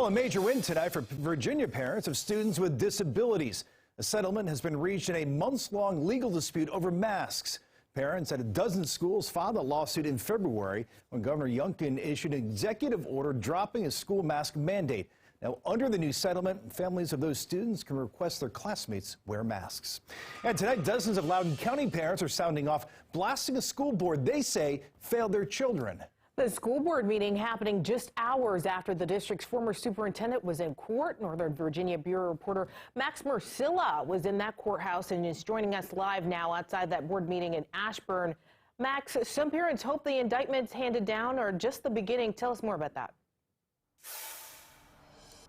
Well, a major win tonight for Virginia parents of students with disabilities. A settlement has been reached in a months-long legal dispute over masks. Parents at a dozen schools filed a lawsuit in February when Governor Youngkin issued an executive order dropping a school mask mandate. Now, under the new settlement, families of those students can request their classmates wear masks. And tonight, dozens of Loudoun County parents are sounding off, blasting a school board they say failed their children. The school board meeting happening just hours after the district's former superintendent was in court. Northern Virginia Bureau reporter Max Marcilla was in that courthouse and is joining us live now outside that board meeting in Ashburn. Max, some parents hope the indictments handed down are just the beginning. Tell us more about that.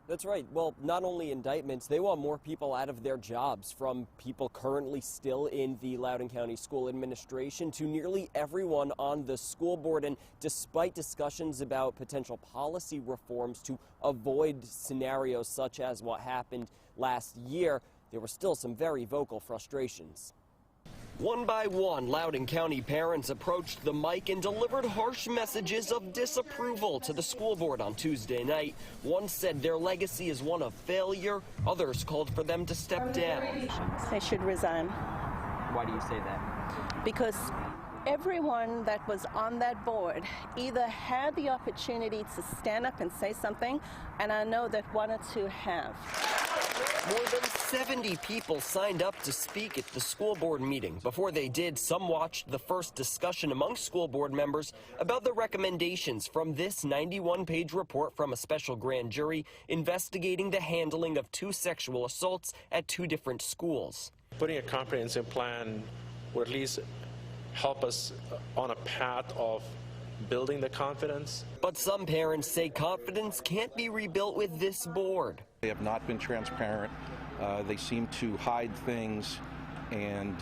That's right. Well, not only indictments, they want more people out of their jobs, from people currently still in the Loudoun County School Administration to nearly everyone on the school board. And despite discussions about potential policy reforms to avoid scenarios such as what happened last year, there were still some very vocal frustrations. One by one, Loudoun County parents approached the mic and delivered harsh messages of disapproval to the school board on Tuesday night. One said their legacy is one of failure. Others called for them to step down. They should resign. Why do you say that? Because everyone that was on that board either had the opportunity to stand up and say something, and I know that one or two have. More than 70 people signed up to speak at the school board meeting. Before they did, some watched the first discussion among school board members about the recommendations from this 91-page report from a special grand jury investigating the handling of 2 sexual assaults at 2 different schools. Putting a comprehensive plan would at least help us on a path of building the confidence. But some parents say confidence can't be rebuilt with this board. They have not been transparent. They seem to hide things, and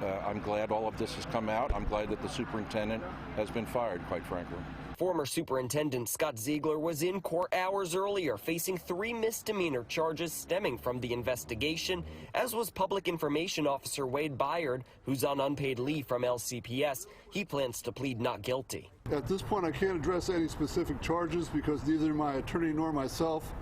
I'm glad all of this has come out. I'm glad that the superintendent has been fired, quite frankly. Former Superintendent Scott Ziegler was in court hours earlier, facing 3 misdemeanor charges stemming from the investigation, as was Public Information Officer Wade Byard, who's on unpaid leave from LCPS. He plans to plead not guilty. At this point, I can't address any specific charges because neither my attorney nor myself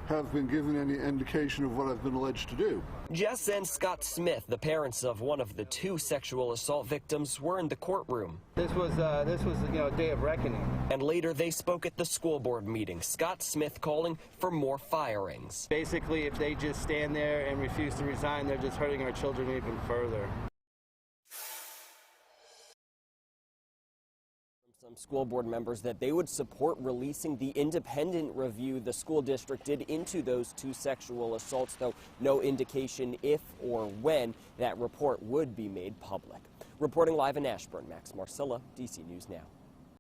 have been given any indication of what I've been alleged to do. Jess and Scott Smith, the parents of one of the 2 sexual assault victims, were in the courtroom. This was a day of reckoning. And later they spoke at the school board meeting. Scott Smith calling for more firings. Basically, if they just stand there and refuse to resign, they're just hurting our children even further. Some school board members that they would support releasing the independent review the school district did into those 2 sexual assaults, though no indication if or when that report would be made public. Reporting live in Ashburn, Max Marcilla, DC News Now.